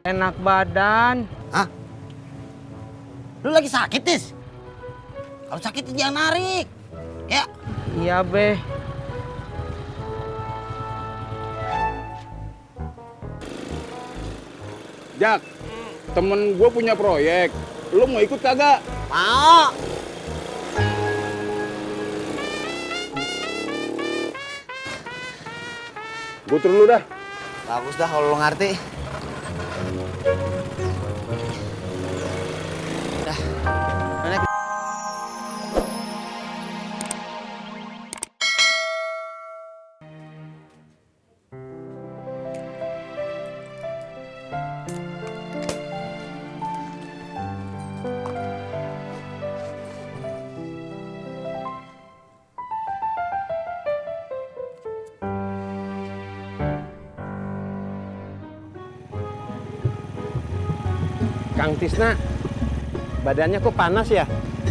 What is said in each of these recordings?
Enak badan. Hah? Lu lagi sakit, Tis? Kalau sakit jangan narik. Ya. Iya, Be. Jak, temen gue punya proyek. Lu mau ikut kagak? Mau. Gue turun dulu dah. Bagus dah kalau lu ngerti. Dah. Nenek. Kang Tisna, badannya kok panas ya?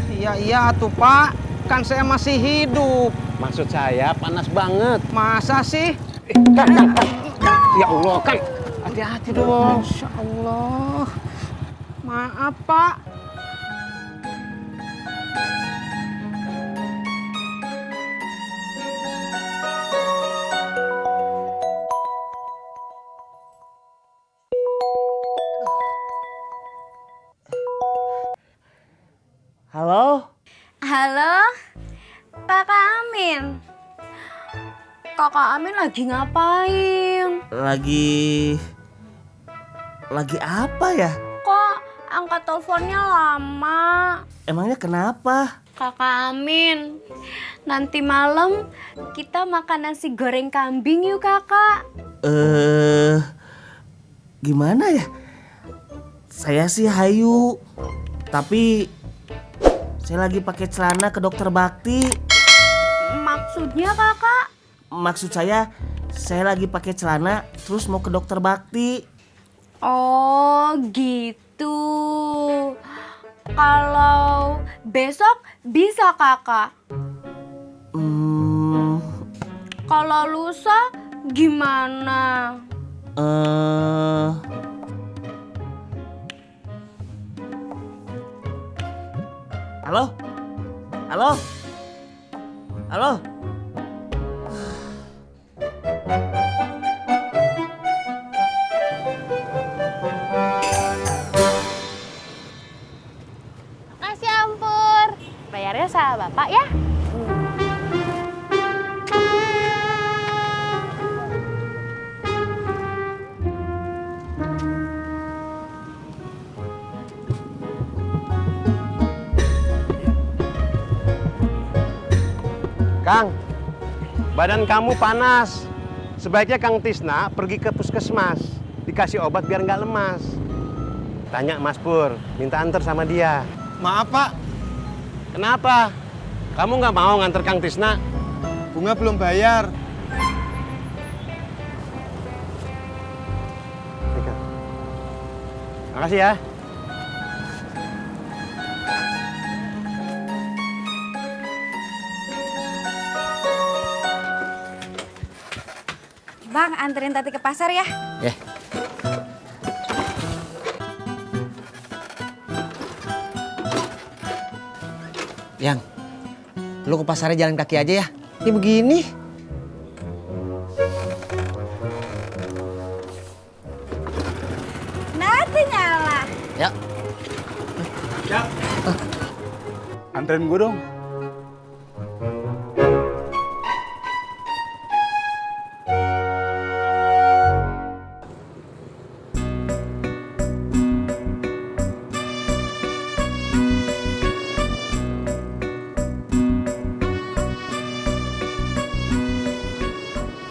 Iya tuh Pak, kan saya masih hidup. Maksud saya panas banget. Masa sih? Kang. Ya Allah, Kang. Hati-hati dong. Masya Allah. Maaf Pak. Halo? Halo, Kakak Amin. Kakak Amin lagi ngapain? Lagi apa ya? Kok angkat teleponnya lama? Emangnya kenapa? Kakak Amin, nanti malam kita makan nasi goreng kambing yuk kakak. Gimana ya? Saya sih hayu, tapi saya lagi pakai celana ke dokter Bakti. Maksudnya kakak? Maksud saya lagi pakai celana terus mau ke dokter Bakti. Oh gitu. Kalau besok bisa kakak. Kalau lusa gimana? Halo? Halo? Halo? Makasih Ampur. Bayarnya sama Bapak ya. Kang, badan kamu panas. Sebaiknya Kang Tisna pergi ke puskesmas. Dikasih obat biar nggak lemas. Tanya Mas Pur, minta antar sama dia. Maaf Pak, Kenapa? Kamu nggak mau nganter Kang Tisna? bunga belum bayar. Nih, Kang. Makasih ya. Bang, anterin Tati ke pasar ya. Ya. Yang, lu ke pasarnya jalan kaki aja ya. Ini begini. Nanti nyala. Ya. Anterin gue dong.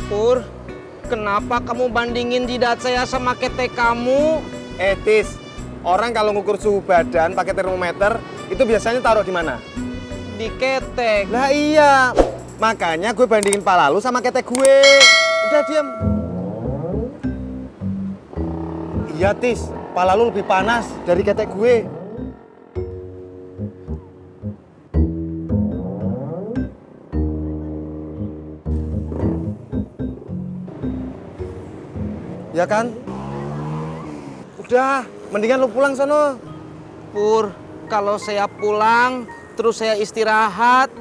Pur, kenapa kamu bandingin jidat saya sama ketek kamu? Tis, orang kalau ngukur suhu badan pakai termometer itu biasanya taruh di mana? Di ketek. Lah iya, makanya gue bandingin pala lu sama ketek gue. Udah diam. Iya Tis, pala lu lebih panas dari ketek gue. Ya kan? udah, mendingan lu pulang sono. Pur, kalau saya pulang, terus saya istirahat,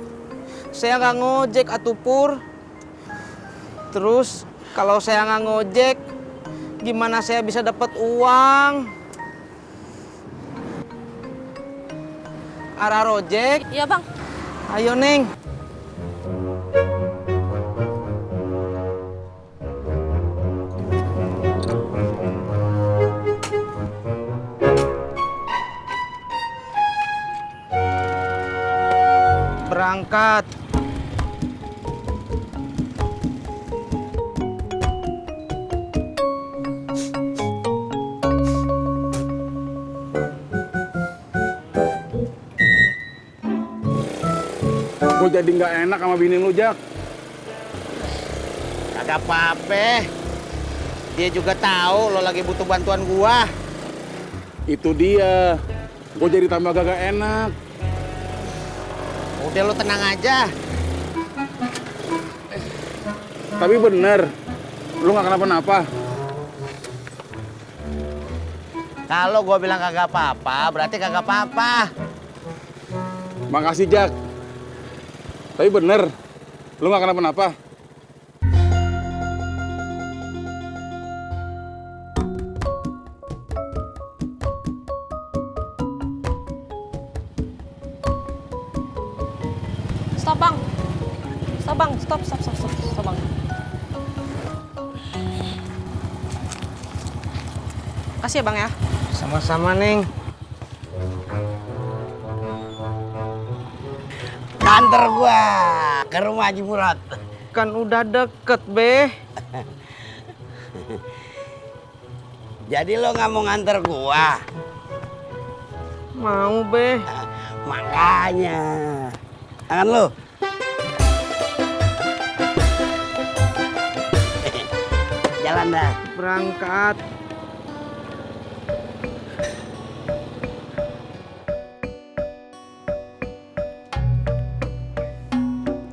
saya nggak ngojek atuh Pur. Terus kalau saya nggak ngojek, gimana saya bisa dapat uang? Arah rojek? Iya bang. Ayo Neng. Berangkat. Gue jadi nggak enak sama bini lu, Jak. Kagak apa-apa. Dia juga tahu lo lagi butuh bantuan gua. Itu dia. Gue jadi tambah gak enak. Udah lo tenang aja. Tapi bener, lu nggak kenapa-napa. Kalau gua bilang kagak apa-apa, berarti kagak apa-apa. Makasih, Jak. Tapi bener, lu nggak kenapa-napa. Stop bang. Stop bang. Stop bang. Kasih ya bang ya. Sama-sama Neng. Kantor gua ke rumah Haji Murad. Kan udah deket, Be. Jadi lo nggak mau nganter gua? Mau, Be. Makanya. Tangan lo. Jalan dah. Berangkat.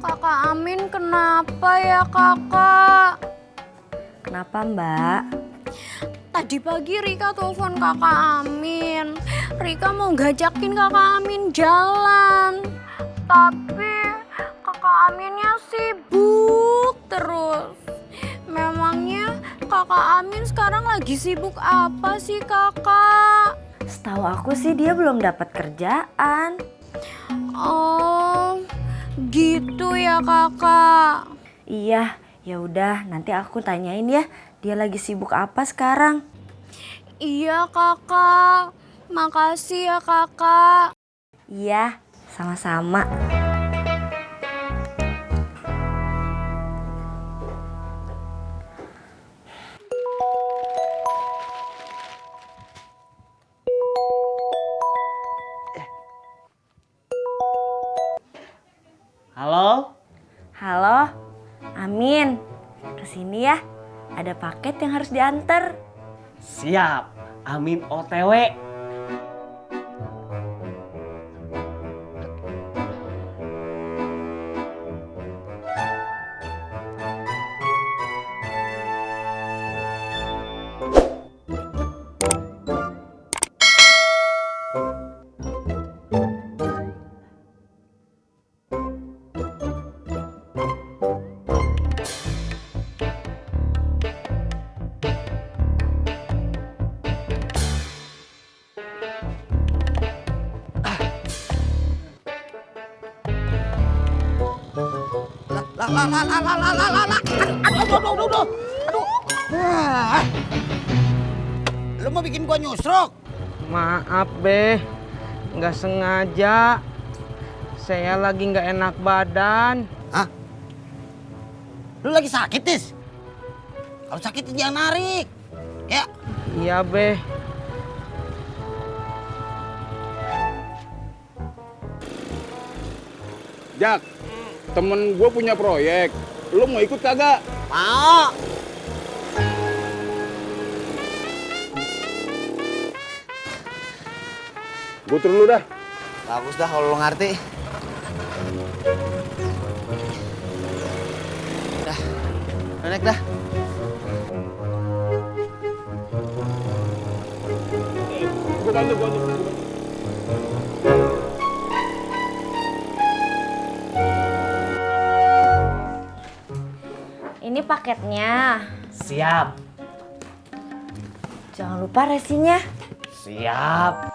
Kakak Amin kenapa ya kakak? Kenapa Mbak? Tadi pagi Rika telepon kakak Amin. Rika mau ngajakin kakak Amin jalan. Tapi kakak Aminnya sibuk terus. Memangnya kakak Amin sekarang lagi sibuk apa sih kakak? Setahu aku sih dia belum dapat kerjaan. Oh, gitu ya kakak. Iya, ya udah nanti aku tanyain ya, dia lagi sibuk apa sekarang. Iya kakak, makasih ya kakak. Iya, sama-sama. Halo? Halo, Amin. Kesini ya, ada paket yang harus diantar. Siap, Amin OTW. Lo mau bikin gua nyusruk? Maaf, Be. Nggak sengaja. Saya lagi nggak enak badan. Hah? Lu lagi sakit, Tis? Kalau sakit jangan narik. Ya. Iya, Be. Jak, temen gue punya proyek. Lu mau ikut kagak? Mau. Gue turun dulu dah. Bagus dah kalau lo ngerti. Dah, naik dah. bantu. Ini paketnya. Siap. Jangan lupa resinnya. Siap.